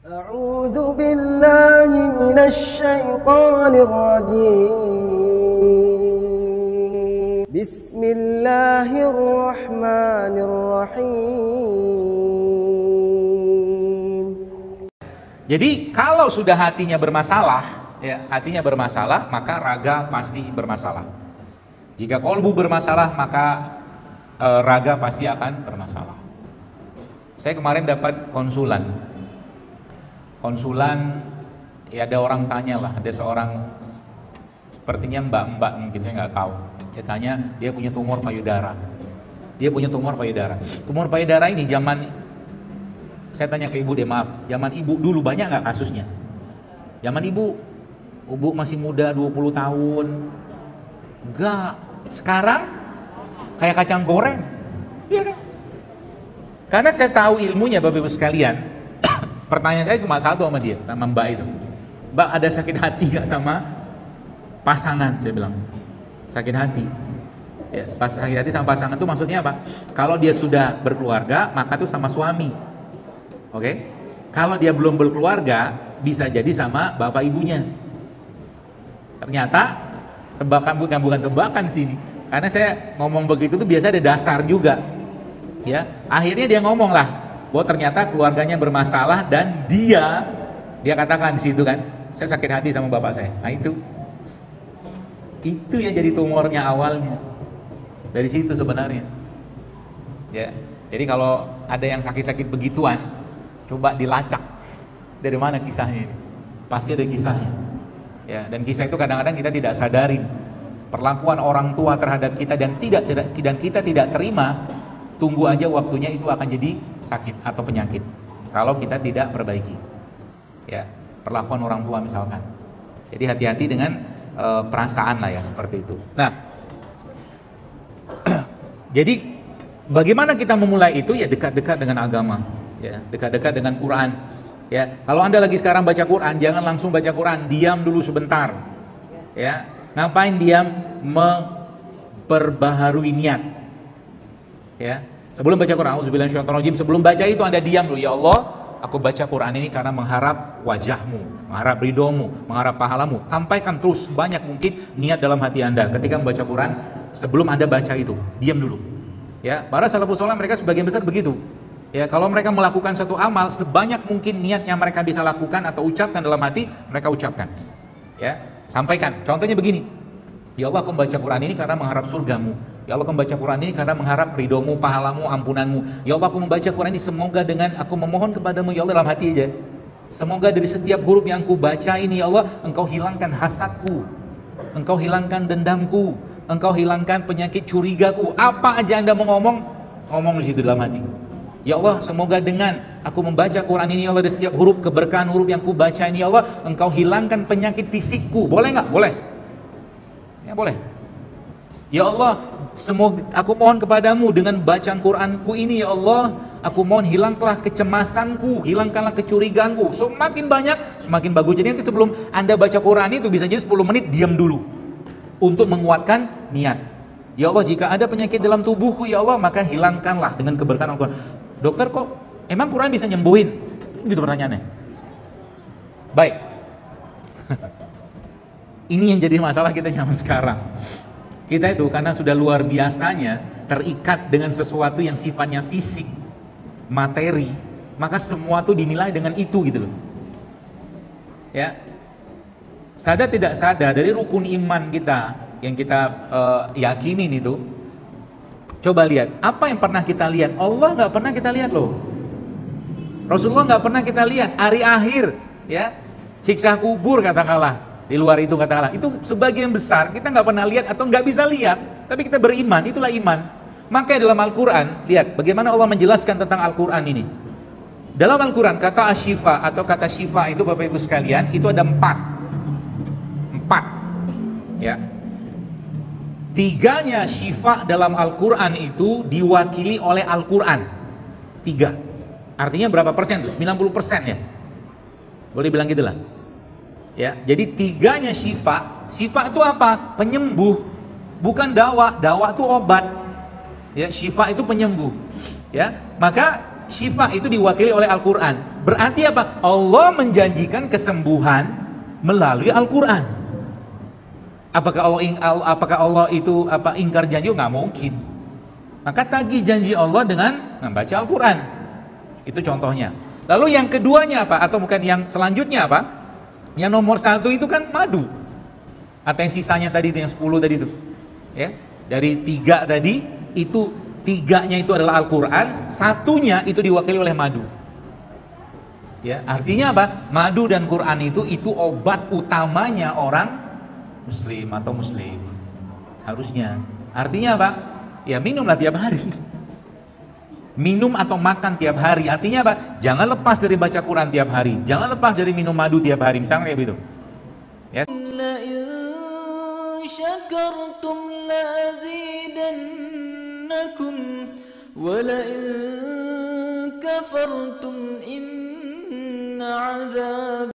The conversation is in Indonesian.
أعوذ بالله من الشيطان الرجيم بسم الله الرحمن الرحيم. Jadi kalau sudah hatinya bermasalah, ya hatinya bermasalah, maka raga pasti bermasalah. Jika kolbu bermasalah, maka raga pasti akan bermasalah. Saya kemarin dapat konsulan, ya ada orang tanya lah, ada seorang sepertinya mbak-mbak mungkin, saya nggak tahu. Dia tanya, dia punya tumor payudara. Tumor payudara ini zaman, saya tanya ke ibu deh, maaf, zaman ibu dulu banyak nggak kasusnya? Zaman ibu masih muda 20 tahun, enggak. Sekarang kayak kacang goreng, iya kan? Karena saya tahu ilmunya, Bapak Ibu sekalian. Pertanyaan saya cuma satu sama dia, sama mbak itu. Mbak, ada sakit hati gak sama pasangan? Saya bilang, sakit hati. Ya, sakit hati sama pasangan itu maksudnya apa? Kalau dia sudah berkeluarga, maka itu sama suami. Oke? Kalau dia belum berkeluarga, bisa jadi sama bapak ibunya. Ternyata, bukan tebakan sini. Karena saya ngomong begitu tuh biasa ada dasar juga. Ya, akhirnya dia ngomong lah, bahwa ternyata keluarganya bermasalah dan dia katakan di situ kan, saya sakit hati sama bapak saya. Nah itu yang jadi tumornya awalnya dari situ sebenarnya. Ya, jadi kalau ada yang sakit-sakit begituan, coba dilacak dari mana kisahnya ini. Pasti ada kisahnya. Ya, dan kisah itu kadang-kadang kita tidak sadarin perlakuan orang tua terhadap kita dan kita tidak terima. Tunggu aja waktunya, itu akan jadi sakit atau penyakit kalau kita tidak perbaiki. Ya, perlakuan orang tua misalkan. Jadi hati-hati dengan perasaan lah ya, seperti itu. Nah, jadi bagaimana kita memulai itu? Ya dekat-dekat dengan agama, ya dekat-dekat dengan Quran. Ya, kalau Anda lagi sekarang baca Quran, jangan langsung baca Quran, diam dulu sebentar. Ya, ngapain diam? Memperbaharui niat. Ya, sebelum baca Quran, auzubillahi, sebelum baca itu Anda diam dulu. Ya Allah, aku baca Quran ini karena mengharap wajahmu, mengharap ridhomu, mengharap pahalamu. Sampaikan terus banyak mungkin niat dalam hati Anda ketika membaca Quran. Sebelum Anda baca itu, diam dulu. Ya, para salafus saleh mereka sebagian besar begitu. Ya, kalau mereka melakukan satu amal, sebanyak mungkin niatnya mereka bisa lakukan atau ucapkan dalam hati, mereka ucapkan. Ya, sampaikan. Contohnya begini. Ya Allah, aku membaca Quran ini karena mengharap surgamu. Ya Allah, aku membaca Quran ini karena mengharap ridhomu, pahalamu, ampunanmu. Ya Allah, aku membaca Quran ini semoga dengan aku memohon kepadamu, ya Allah, dalam hati aja. Semoga dari setiap huruf yang aku baca ini, ya Allah, Engkau hilangkan hasadku, Engkau hilangkan dendamku, Engkau hilangkan penyakit curigaku. Apa aja Anda mau ngomong di situ dalam hati. Ya Allah, semoga dengan aku membaca Quran ini, ya Allah, dari setiap huruf, keberkahan huruf yang aku baca ini, ya Allah, Engkau hilangkan penyakit fisikku. Boleh nggak? Boleh. Ya boleh. Ya Allah, semoga aku mohon kepadamu dengan bacaan Quranku ini, ya Allah, aku mohon hilangkanlah kecemasanku, hilangkanlah kecurigaanku. Semakin banyak, semakin bagus. Jadi nanti sebelum Anda baca Quran itu bisa jadi 10 menit diam dulu untuk menguatkan niat. Ya Allah, jika ada penyakit dalam tubuhku, ya Allah, maka hilangkanlah dengan keberkahan Al-Quran. Dokter, kok emang Quran bisa nyembuhin? Gitu pertanyaannya. Baik. Ini yang jadi masalah kita zaman sekarang. Kita itu karena sudah luar biasanya terikat dengan sesuatu yang sifatnya fisik, materi, maka semua itu dinilai dengan itu gitu loh. Ya, sadar tidak sadar dari rukun iman kita yang kita yakinin itu, coba lihat apa yang pernah kita lihat. Allah nggak pernah kita lihat loh. Rasulullah nggak pernah kita lihat. Hari akhir, ya, siksa kubur katakanlah. Di luar itu katakanlah, itu sebagian besar kita nggak pernah lihat atau nggak bisa lihat, tapi kita beriman, itulah iman. Makanya dalam Al-Quran, lihat bagaimana Allah menjelaskan tentang Al-Quran ini. Dalam Al-Quran, kata asyifa atau kata syifa itu Bapak Ibu sekalian, itu ada 4. Ya. 3-nya syifa dalam Al-Quran itu diwakili oleh Al-Quran. 3. Artinya berapa persen tuh? 90% ya? Boleh bilang gitu lah. Ya, jadi 3-nya syifa. Syifa itu apa? Penyembuh, bukan dawa. Dawa itu obat. Ya, syifa itu penyembuh. Ya, maka syifa itu diwakili oleh Al-Quran. Berarti apa? Allah menjanjikan kesembuhan melalui Al-Quran. Apakah Allah itu ingkar janji? Nggak mungkin. Maka tagih janji Allah dengan membaca Al-Quran. Itu contohnya. Lalu yang keduanya apa? Atau bukan yang selanjutnya apa? Yang nomor 1 itu kan madu. Atau yang sisanya tadi itu, yang 10 tadi itu. Ya, dari 3 tadi, itu 3-nya itu adalah Al-Quran, 1-nya itu diwakili oleh madu. Ya, artinya apa? Madu dan Quran itu obat utamanya orang Muslim atau Muslim. Harusnya. Artinya apa? Ya minumlah tiap hari. Minum atau makan tiap hari. Artinya apa? Jangan lepas dari baca Quran tiap hari. Jangan lepas dari minum madu tiap hari. Misalnya kayak gitu. Ya. شكرتم لأزيدنكم ولئن كفرتم إن عذاب